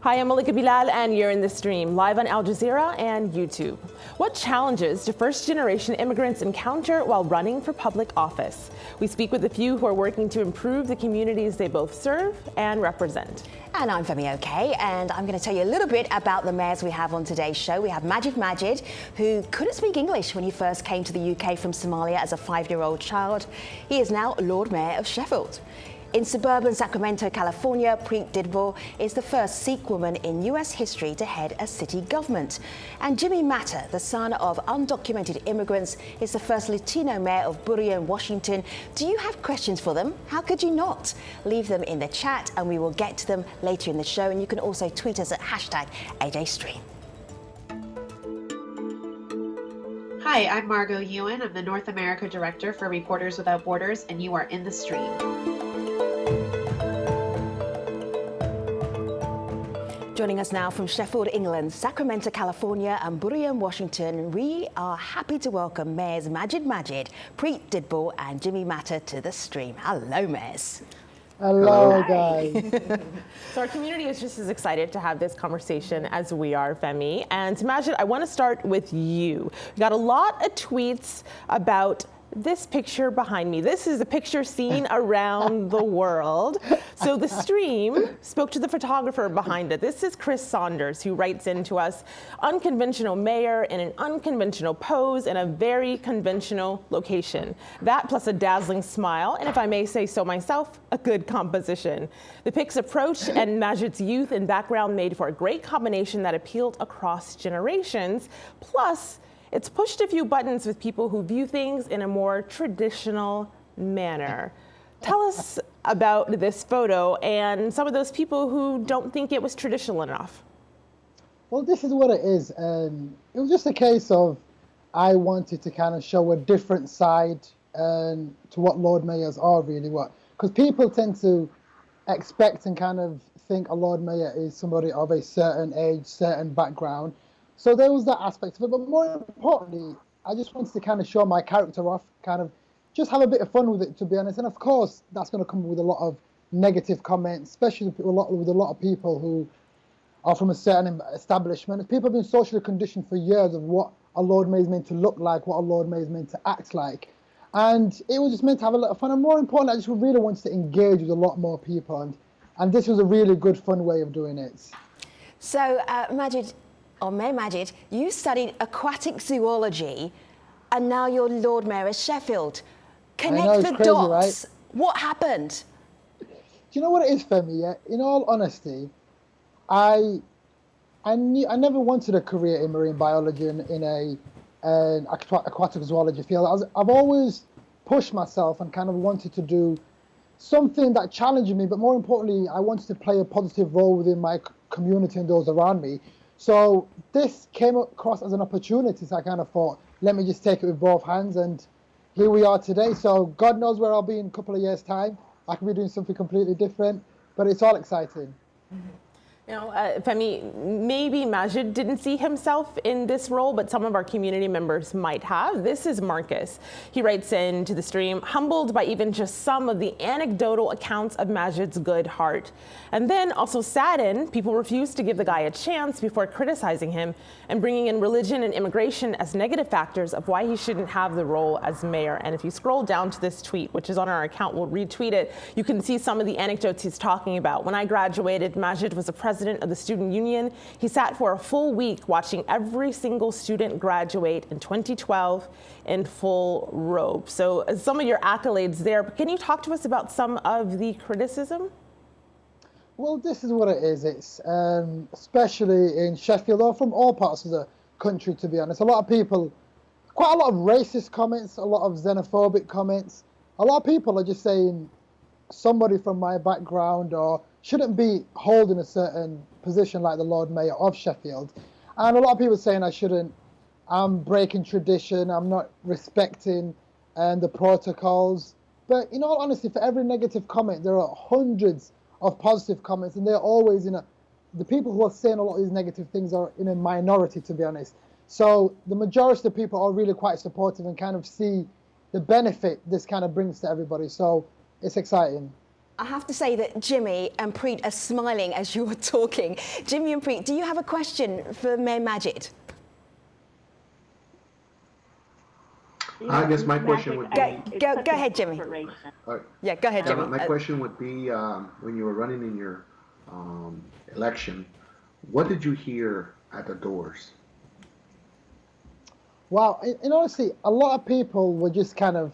Hi, I'm Malika Bilal, and you're in the stream, live on Al Jazeera and YouTube. What challenges do first-generation immigrants encounter while running for public office? We speak with a few who are working to improve the communities they both serve and represent. And I'm Femi OK, and I'm going to tell you a little bit about the mayors we have on today's show. We have Magid Magid, who couldn't speak English when he first came to the UK from Somalia as a 5-year-old child. He is now Lord Mayor of Sheffield. In suburban Sacramento, California, Preet Didbal is the first Sikh woman in US history to head a city government. And Jimmy Matter, the son of undocumented immigrants, is the first Latino mayor of Burien, Washington. Do you have questions for them? How could you not? Leave them in the chat and we will get to them later in the show. And you can also tweet us at #AJStream. Hi, I'm Margot Ewan. I'm the North America Director for Reporters Without Borders, and you are in the stream. Joining us now from Sheffield, England, Sacramento, California, and Burien, Washington, we are happy to welcome Mayors Magid Magid, Preet Didbal, and Jimmy Matter to the stream. Hello, Mayors. Hello, guys. So our community is just as excited to have this conversation as we are, Femi. And Magid, I want to start with you. We got a lot of tweets about this picture behind me. This is a picture seen around the world. So the stream spoke to the photographer behind it. This is Chris Saunders, who writes into us, unconventional mayor in an unconventional pose in a very conventional location. That plus a dazzling smile, and if I may say so myself, a good composition. The pic's approach and Magid's youth and background made for a great combination that appealed across generations. Plus, it's pushed a few buttons with people who view things in a more traditional manner. Tell us about this photo and some of those people who don't think it was traditional enough. Well, this is what it is. It was just a case of I wanted to kind of show a different side to what Lord Mayors are really. Because people tend to expect and kind of think a Lord Mayor is somebody of a certain age, certain background. So there was that aspect of it, but more importantly, I just wanted to kind of show my character off, kind of just have a bit of fun with it, to be honest. And of course, that's going to come with a lot of negative comments, especially with a lot of people who are from a certain establishment. People have been socially conditioned for years of what a Lord Mayor is meant to look like, what a Lord Mayor is meant to act like. And it was just meant to have a lot of fun. And more importantly, I just really wanted to engage with a lot more people. And this was a really good, fun way of doing it. So, Magid, or Mayor Magid, you studied aquatic zoology and now you're Lord Mayor of Sheffield. Connect the dots. Right? What happened? Do you know what it is, Femi? Yeah? In all honesty, I never wanted a career in marine biology in an aquatic zoology field. I've always pushed myself and kind of wanted to do something that challenged me, but more importantly, I wanted to play a positive role within my community and those around me. So this came across as an opportunity, so I kind of thought, let me just take it with both hands, and here we are today. So God knows where I'll be in a couple of years' time. I could be doing something completely different, but it's all exciting. Mm-hmm. You know, Femi, maybe Magid didn't see himself in this role, but some of our community members might have. This is Marcus. He writes into the stream, humbled by even just some of the anecdotal accounts of Magid's good heart. And then also saddened, people refuse to give the guy a chance before criticizing him and bringing in religion and immigration as negative factors of why he shouldn't have the role as mayor. And if you scroll down to this tweet, which is on our account, we'll retweet it, you can see some of the anecdotes he's talking about. When I graduated, Magid was a president of the student union. He sat for a full week watching every single student graduate in 2012 in full robe. So some of your accolades there, but can you talk to us about some of the criticism? Well, this is what it is. It's especially in Sheffield, or from all parts of the country, to be honest. A lot of people, quite a lot of racist comments, a lot of xenophobic comments. A lot of people are just saying somebody from my background or shouldn't be holding a certain position like the Lord Mayor of Sheffield. And a lot of people saying I'm breaking tradition, I'm not respecting the protocols. But in all honesty, for every negative comment, there are hundreds of positive comments, and they're always the people who are saying a lot of these negative things are in a minority, to be honest. So the majority of the people are really quite supportive and kind of see the benefit this kind of brings to everybody. So it's exciting. I have to say that Jimmy and Preet are smiling as you were talking. Jimmy and Preet, do you have a question for Mayor Magid? I guess my question would be... Go ahead, Jimmy. Yeah, go ahead, Jimmy. My question would be, when you were running in your election, what did you hear at the doors? Well, in honesty, a lot of people were just kind of,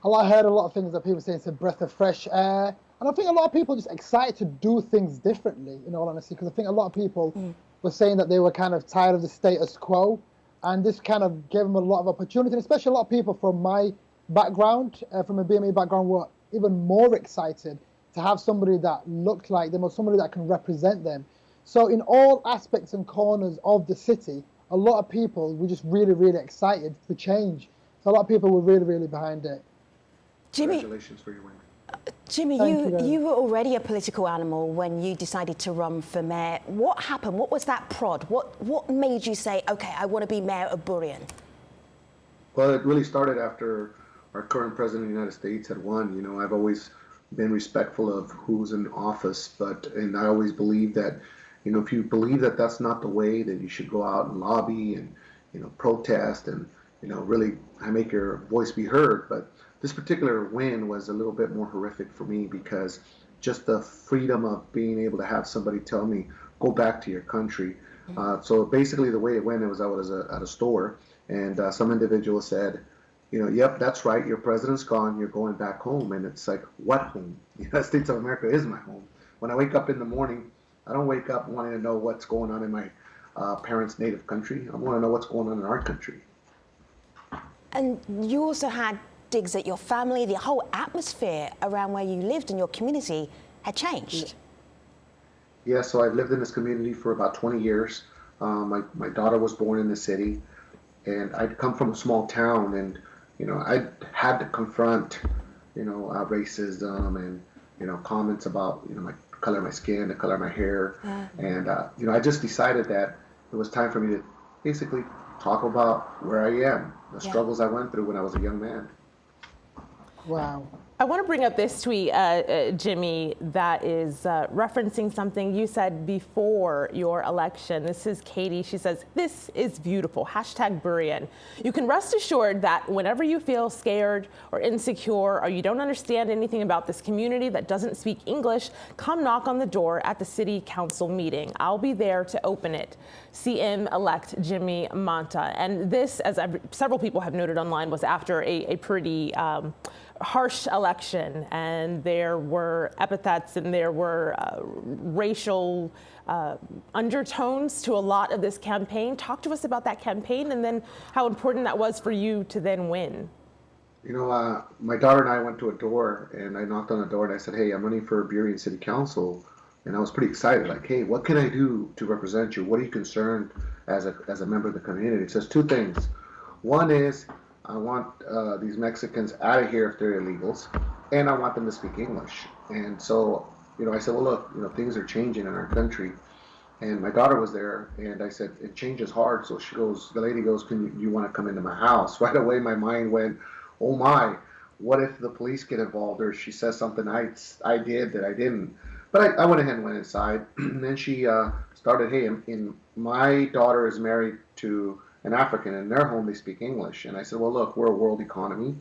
I heard a lot of things that people say it's a breath of fresh air. And I think a lot of people are just excited to do things differently, in all honesty, because I think a lot of people were saying that they were kind of tired of the status quo. And this kind of gave them a lot of opportunity, and especially a lot of people from my background, from a BME background, were even more excited to have somebody that looked like them or somebody that can represent them. So in all aspects and corners of the city, a lot of people were just really, really excited for change. So a lot of people were really, really behind it. Jimmy, Congratulations for your win. Jimmy, you were already a political animal when you decided to run for mayor. What happened? What was that prod? What made you say, okay, I want to be mayor of Burien? Well, it really started after our current president of the United States had won. You know, I've always been respectful of who's in office, and I always believe that, you know, if you believe that that's not the way, then you should go out and lobby and, you know, protest and, you know, really make your voice be heard. But this particular win was a little bit more horrific for me because just the freedom of being able to have somebody tell me, go back to your country. So basically the way it went, I was at a store, and some individual said, you know, yep, that's right, your president's gone, you're going back home. And it's like, what home? The United States of America is my home. When I wake up in the morning, I don't wake up wanting to know what's going on in my parents' native country. I want to know what's going on in our country. And you also had digs at your family. The whole atmosphere around where you lived and your community had changed. Yeah, so I've lived in this community for about 20 years. My daughter was born in the city, and I'd come from a small town, and, you know, I had to confront, you know, racism and, you know, comments about, you know, my color of my skin, the color of my hair. And, you know, I just decided that it was time for me to basically talk about where I am, the struggles I went through when I was a young man. Wow. I want to bring up this tweet, Jimmy, that is referencing something you said before your election. This is Katie. She says, "This is beautiful. #Burien. You can rest assured that whenever you feel scared or insecure or you don't understand anything about this community that doesn't speak English, come knock on the door at the city council meeting. I'll be there to open it. CM-elect Jimmy Manta." And this, as several people have noted online, was after a pretty harsh election, and there were epithets and there were racial undertones to a lot of this campaign. Talk to us about that campaign and then how important that was for you to then win. You know, my daughter and I went to a door, and I knocked on the door and I said, "Hey, I'm running for Burien City Council." And I was pretty excited, like, "Hey, what can I do to represent you? What are you concerned as a member of the community?" It says two things. One is, I want these Mexicans out of here if they're illegals, and I want them to speak English. And so, you know, I said, well, look, you know, things are changing in our country. And my daughter was there, and I said, it changes hard. So she goes, the lady goes, "Can you want to come into my house?" Right away, my mind went, oh my, what if the police get involved, or she says something I did that I didn't. But I went ahead and went inside. And then she started, "Hey, my daughter is married to an African, in their home they speak English." And I said, well, look, we're a world economy.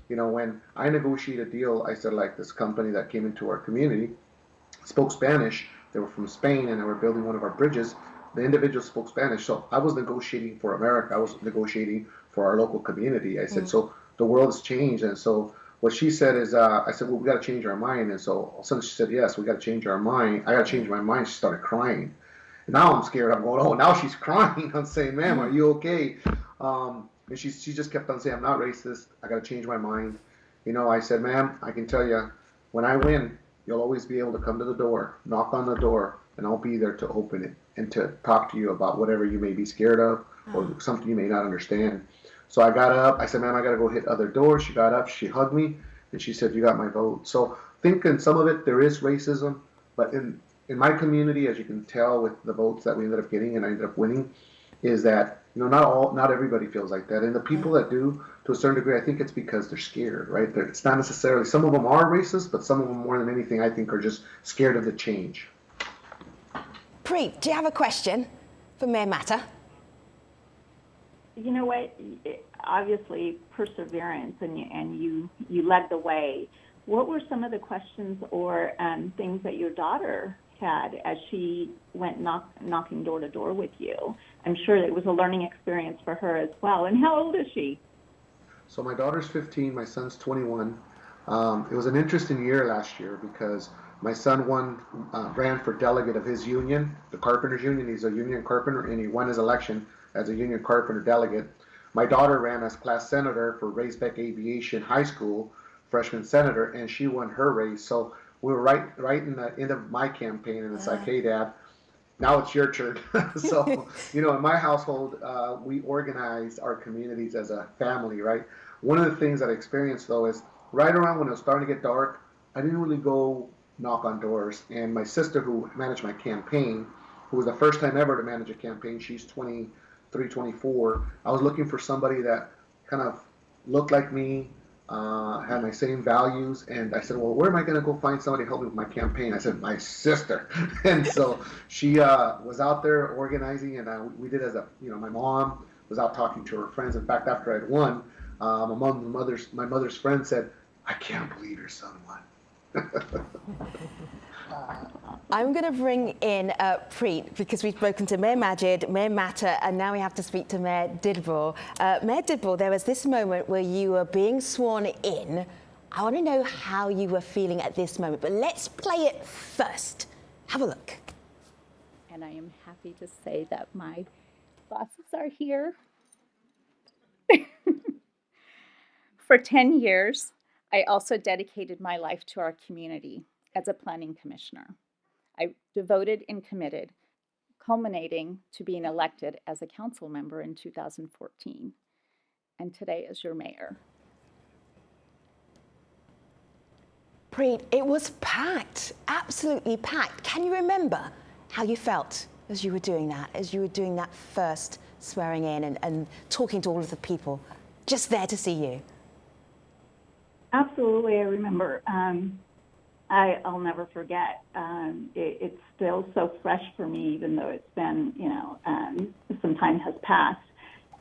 You know, when I negotiated a deal, I said, like, this company that came into our community spoke Spanish. They were from Spain, and they were building one of our bridges. The individual spoke Spanish. So I was negotiating for America. I was negotiating for our local community. I said, so the world has changed. And so what she said is, I said, well, we got to change our mind. And so all of a sudden she said, yes, we got to change our mind. I got to change my mind. She started crying. Now I'm scared. I'm going, oh, now she's crying. I'm saying, "Ma'am, are you okay?" And she just kept on saying, "I'm not racist. I got to change my mind." You know, I said, "Ma'am, I can tell you, when I win, you'll always be able to come to the door, knock on the door, and I'll be there to open it and to talk to you about whatever you may be scared of or something you may not understand." So I got up. I said, "Ma'am, I got to go hit other doors." She got up. She hugged me, and she said, "You got my vote." So I think in some of it there is racism, but in my community, as you can tell with the votes that we ended up getting and I ended up winning, is that not everybody feels like that, and the people that do, to a certain degree, I think it's because they're scared, right? It's not necessarily, some of them are racist, but some of them more than anything, I think, are just scared of the change. Preet, do you have a question for Mayor Matter? You know what? Obviously, perseverance, and you led the way. What were some of the questions or things that your daughter had as she went knocking door to door with you? I'm sure it was a learning experience for her as well. And how old is she? So my daughter's 15, my son's 21. It was an interesting year last year because my son ran for delegate of his union, the Carpenters Union. He's a union carpenter, and he won his election as a union carpenter delegate. My daughter ran as class senator for Racebeck Aviation High School, freshman senator, and she won her race. So we were right in the end of my campaign, and it's like, hey, Dad, now it's your turn. So, in my household, we organize our communities as a family, right? One of the things that I experienced, though, is right around when it was starting to get dark, I didn't really go knock on doors. And my sister, who managed my campaign, who was the first time ever to manage a campaign, she's 23, 24. I was looking for somebody that kind of looked like me, had my same values, and I said, well, where am I going to go find somebody to help me with my campaign? I said, my sister. And so she was out there organizing, and we did my mom was out talking to her friends. In fact, after I'd won, my mother's friend said, I can't believe your son won. I'm going to bring in Preet, because we've spoken to Mayor Magid, Mayor Matter, and now we have to speak to Mayor Didbal. Mayor Didbal, there was this moment where you were being sworn in. I want to know how you were feeling at this moment, but let's play it first. Have a look. And I am happy to say that my bosses are here. For 10 years, I also dedicated my life to our community as a planning commissioner. I devoted and committed, culminating to being elected as a council member in 2014, and today as your mayor. Preet, it was packed, absolutely packed. Can you remember how you felt as you were doing that first swearing in and talking to all of the people just there to see you? Absolutely, I remember. I'll never forget. It's still so fresh for me, even though it's been, some time has passed.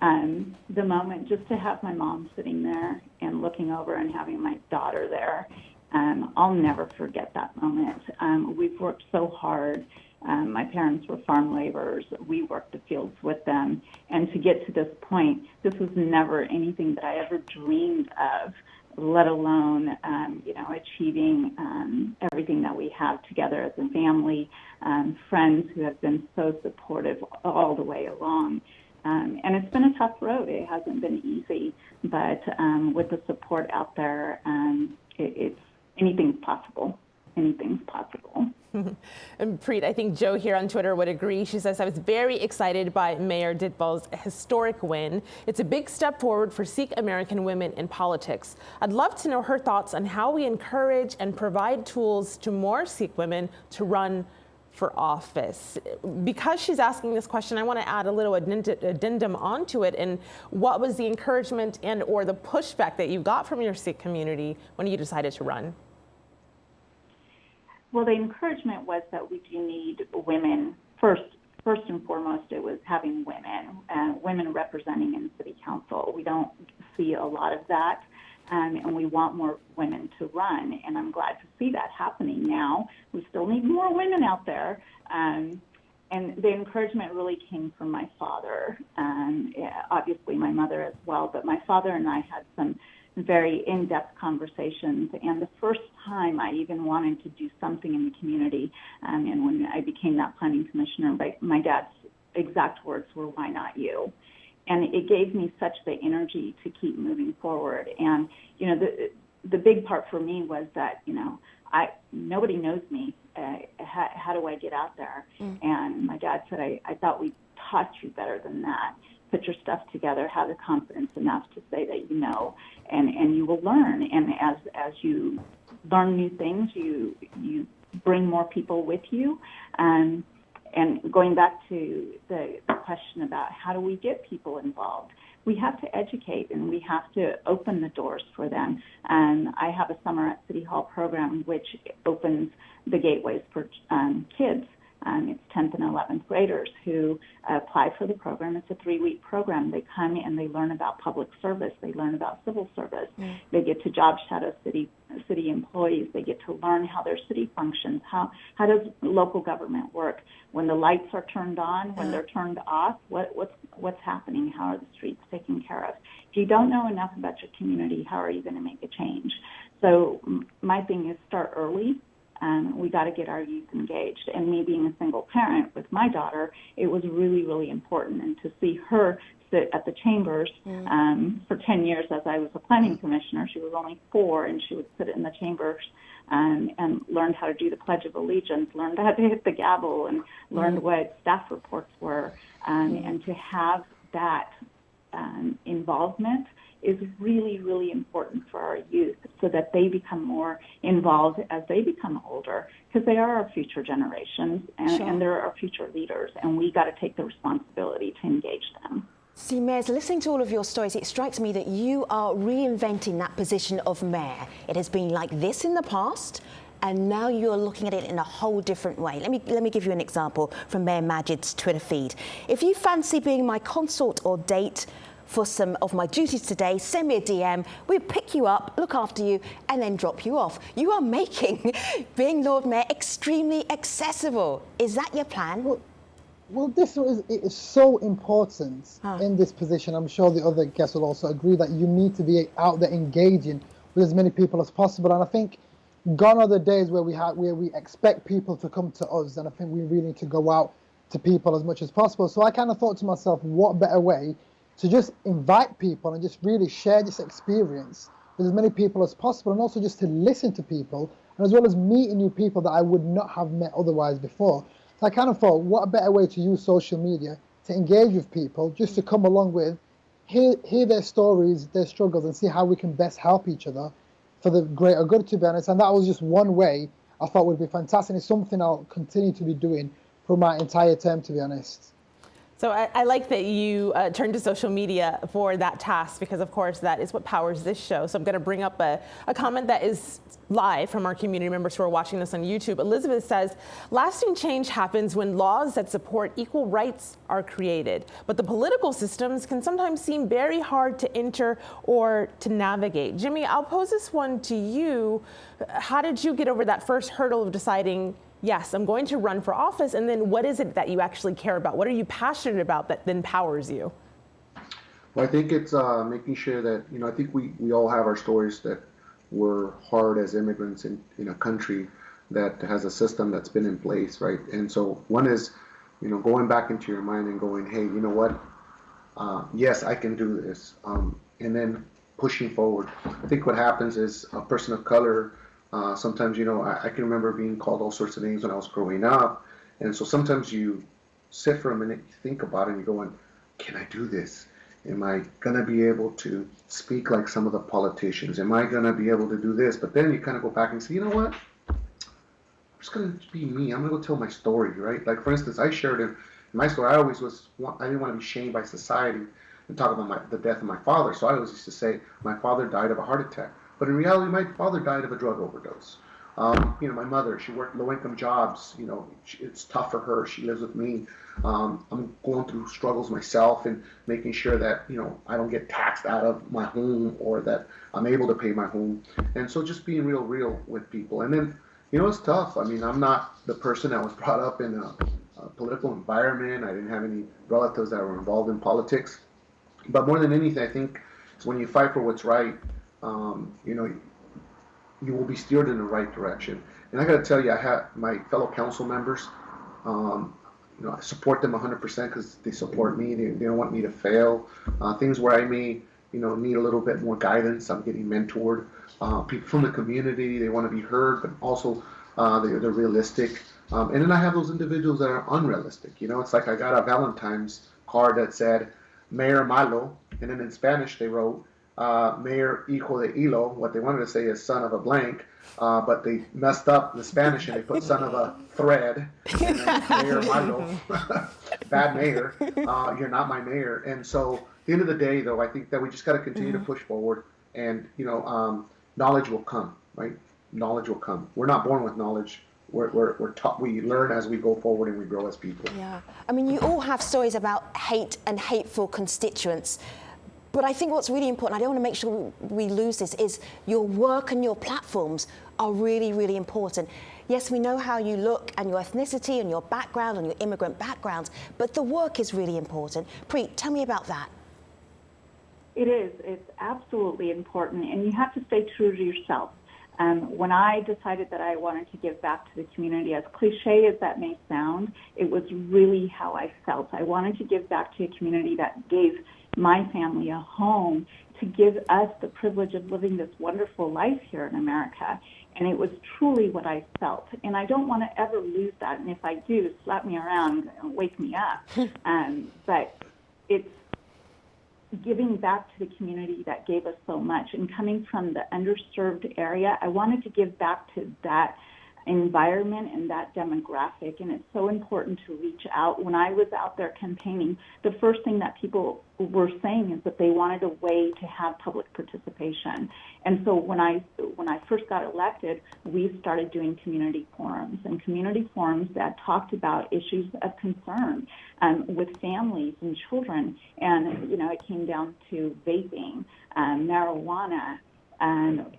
The moment just to have my mom sitting there and looking over and having my daughter there, I'll never forget that moment. We've worked so hard. My parents were farm laborers. We worked the fields with them. And to get to this point, this was never anything that I ever dreamed of, let alone, achieving everything that we have together as a family, friends who have been so supportive all the way along. And it's been a tough road. It hasn't been easy, but with the support out there, it's anything's possible. Anything's possible. And Preet, I think Joe here on Twitter would agree. She says, I was very excited by Mayor Didbal's historic win. It's a big step forward for Sikh American women in politics. I'd love to know her thoughts on how we encourage and provide tools to more Sikh women to run for office. Because she's asking this question, I want to add a little addendum onto it. And what was the encouragement and or the pushback that you got from your Sikh community when you decided to run? Well, the encouragement was that we do need women. First and foremost, it was having women representing in city council. We don't see a lot of that, and we want more women to run, and I'm glad to see that happening now. We still need more women out there, and the encouragement really came from my father, obviously my mother as well, but my father and I had some very in-depth conversations, and the first time I even wanted to do something in the community, and when I became that planning commissioner, my dad's exact words were, "Why not you?" And it gave me such the energy to keep moving forward. And the big part for me was that nobody knows me. How do I get out there? And my dad said, I thought we taught you better than that. Put your stuff together, have the confidence enough to say that you know, and you will learn. And as you learn new things, you bring more people with you. And And going back to the question about how do we get people involved, we have to educate and we have to open the doors for them. I have a Summer at City Hall program which opens the gateways for kids. It's 10th and 11th graders who apply for the program. It's a 3-week program. They come and they learn about public service. They learn about civil service. They get to job shadow city employees. They get to learn how their city functions. How does local government work? When the lights are turned on, when they're turned off, what's happening? How are the streets taken care of? If you don't know enough about your community, how are you going to make a change? So my thing is start early. We got to get our youth engaged. And me being a single parent with my daughter, it was really, really important. And to see her sit at the chambers for 10 years as I was a planning commissioner, she was only 4, and she would sit in the chambers and learned how to do the Pledge of Allegiance, learned how to hit the gavel, and learned what staff reports were. And to have that involvement is really, really important for our youth so that they become more involved as they become older, because they are our future generations and they're our future leaders, and we got to take the responsibility to engage them. See, Mayors, listening to all of your stories, it strikes me that you are reinventing that position of mayor. It has been like this in the past, and now you're looking at it in a whole different way. Let me give you an example from Mayor Magid's Twitter feed. If you fancy being my consort or date for some of my duties today, send me a DM. We'll pick you up, look after you, and then drop you off. You are making being Lord Mayor extremely accessible. Is that your plan? Well, it is so important in this position. I'm sure the other guests will also agree that you need to be out there engaging with as many people as possible. And I think gone are the days where we expect people to come to us, and I think we really need to go out to people as much as possible. So I kind of thought to myself, what better way to just invite people and just really share this experience with as many people as possible, and also just to listen to people, and as well as meeting new people that I would not have met otherwise before. So I kind of thought, what a better way to use social media to engage with people, just to come along with, hear their stories, their struggles, and see how we can best help each other for the greater good, to be honest. And that was just one way I thought would be fantastic. It's something I'll continue to be doing for my entire term, to be honest. So I like that you turned to social media for that task, because of course that is what powers this show. So I'm going to bring up a comment that is live from our community members who are watching this on YouTube. Elizabeth says, lasting change happens when laws that support equal rights are created, but the political systems can sometimes seem very hard to enter or to navigate. Jimmy, I'll pose this one to you. How did you get over that first hurdle of deciding, yes, I'm going to run for office, and then what is it that you actually care about? What are you passionate about that then powers you? Well, I think it's making sure that, I think we all have our stories that were hard as immigrants in a country that has a system that's been in place, right? And so one is, going back into your mind and going, hey, you know what? Yes, I can do this. And then pushing forward. I think what happens is a person of color, sometimes, I can remember being called all sorts of names when I was growing up. And so sometimes you sit for a minute, you think about it, and you're going, can I do this? Am I going to be able to speak like some of the politicians? Am I going to be able to do this? But then you kind of go back and say, you know what? I'm just going to be me. I'm going to go tell my story, right? Like, for instance, I shared in my story, I didn't want to be shamed by society and talk about the death of my father. So I always used to say, my father died of a heart attack. But in reality, my father died of a drug overdose. My mother, she worked low-income jobs. It's tough for her. She lives with me. I'm going through struggles myself and making sure that, I don't get taxed out of my home, or that I'm able to pay my home. And so just being real with people. And then, it's tough. I mean, I'm not the person that was brought up in a political environment. I didn't have any relatives that were involved in politics. But more than anything, I think it's when you fight for what's right, you will be steered in the right direction. And I got to tell you, I have my fellow council members, I support them 100% because they support me. They don't want me to fail. Things where I may, need a little bit more guidance, I'm getting mentored. People from the community, they want to be heard, but also they're realistic. And then I have those individuals that are unrealistic. It's like I got a Valentine's card that said, Mayor Malo, and then in Spanish they wrote, Mayor Hijo de Hilo. What they wanted to say is son of a blank, but they messed up the Spanish and they put son of a thread. And then Mayor Malo, bad mayor, you're not my mayor. And so at the end of the day, though, I think that we just got to continue to push forward, and knowledge will come, right? Knowledge will come. We're not born with knowledge. We're taught. We learn as we go forward and we grow as people. Yeah, I mean, you all have stories about hate and hateful constituents. But I think what's really important, I don't want to make sure we lose this, is your work and your platforms are really, really important. Yes, we know how you look and your ethnicity and your background and your immigrant backgrounds, but the work is really important. Preet, tell me about that. It is. It's absolutely important, and you have to stay true to yourself. When I decided that I wanted to give back to the community, as cliche as that may sound, it was really how I felt. I wanted to give back to a community that gave my family a home, to give us the privilege of living this wonderful life here in America. And it was truly what I felt. And I don't want to ever lose that. And if I do, slap me around and wake me up. But it's giving back to the community that gave us so much. And coming from the underserved area, I wanted to give back to that environment and that demographic, and it's so important to reach out. When I was out there campaigning, the first thing that people were saying is that they wanted a way to have public participation. And so when I first got elected, we started doing community forums, and community forums that talked about issues of concern with families and children. And it came down to vaping, marijuana,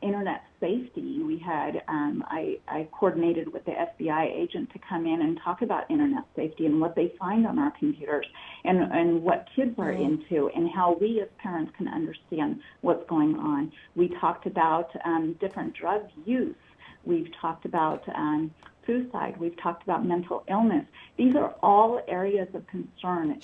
internet safety. We had, I coordinated with the FBI agent to come in and talk about internet safety and what they find on our computers, and what kids are into, and how we as parents can understand what's going on. We talked about different drug use. We've talked about suicide. We've talked about mental illness. These are all areas of concern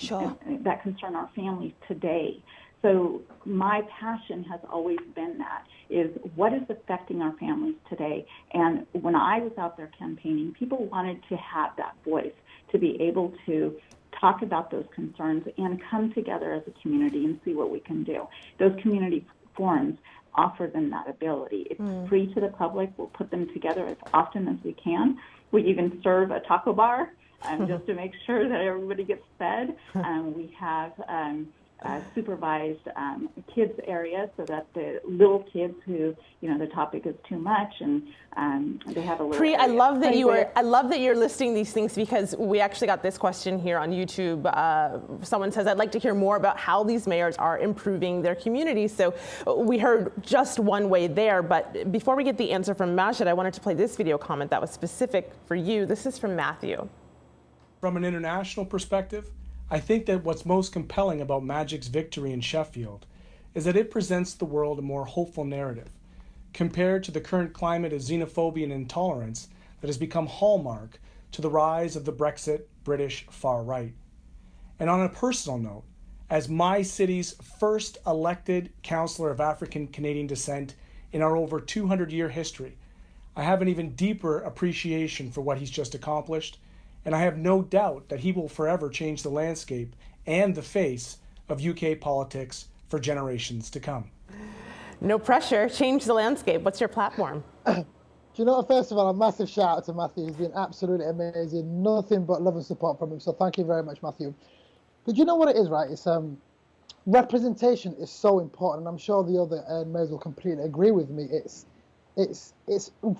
that concern our families today. So my passion has always been that, is what is affecting our families today. And when I was out there campaigning, people wanted to have that voice, to be able to talk about those concerns and come together as a community and see what we can do. Those community forums offer them that ability. It's free to the public. We'll put them together as often as we can. We even serve a taco bar just to make sure that everybody gets fed. We have supervised kids area, so that the little kids who, the topic is too much, and they have a little Preet, area. I love that you're listing these things, because we actually got this question here on YouTube. Someone says, I'd like to hear more about how these mayors are improving their communities. So we heard just one way there, but before we get the answer from Magid, I wanted to play this video comment that was specific for you. This is from Matthew. From an international perspective, I think that what's most compelling about Magid's victory in Sheffield is that it presents the world a more hopeful narrative, compared to the current climate of xenophobia and intolerance that has become hallmark to the rise of the Brexit British far right. And on a personal note, as my city's first elected councillor of African Canadian descent in our over 200-year history, I have an even deeper appreciation for what he's just accomplished, and I have no doubt that he will forever change the landscape and the face of UK politics for generations to come. No pressure, change the landscape. What's your platform? Do you know what? First of all, a massive shout out to Matthew. He's been absolutely amazing. Nothing but love and support from him. So thank you very much, Matthew. But you know what it is, right? It's representation is so important, and I'm sure the other mayors will completely agree with me. It's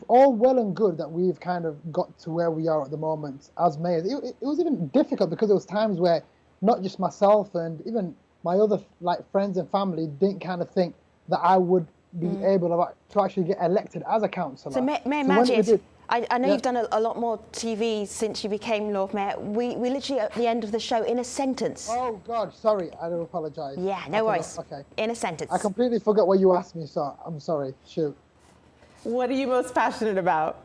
all well and good that we've kind of got to where we are at the moment as mayors. It was even difficult because there was times where not just myself and even my other friends and family didn't kind of think that I would be able to actually get elected as a councillor. So Mayor Magid, I know you've done a lot more TV since you became Lord Mayor. We literally at the end of the show, in a sentence. Oh God, sorry, I do apologise. Yeah, no worries. Okay. In a sentence. I completely forgot what you asked me, so I'm sorry. Shoot. What are you most passionate about?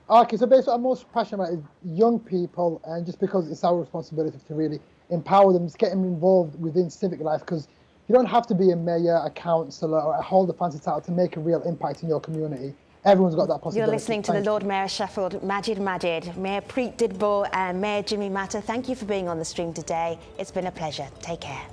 Okay, so basically what I'm most passionate about is young people, and just because it's our responsibility to really empower them, just get them involved within civic life, because you don't have to be a mayor, a councillor, or hold a fancy title to make a real impact in your community. Everyone's got that possibility. You're listening to the Lord Mayor of Sheffield, Magid Magid, Mayor Preet Didbal and Mayor Jimmy Matter. Thank you for being on the stream today. It's been a pleasure. Take care.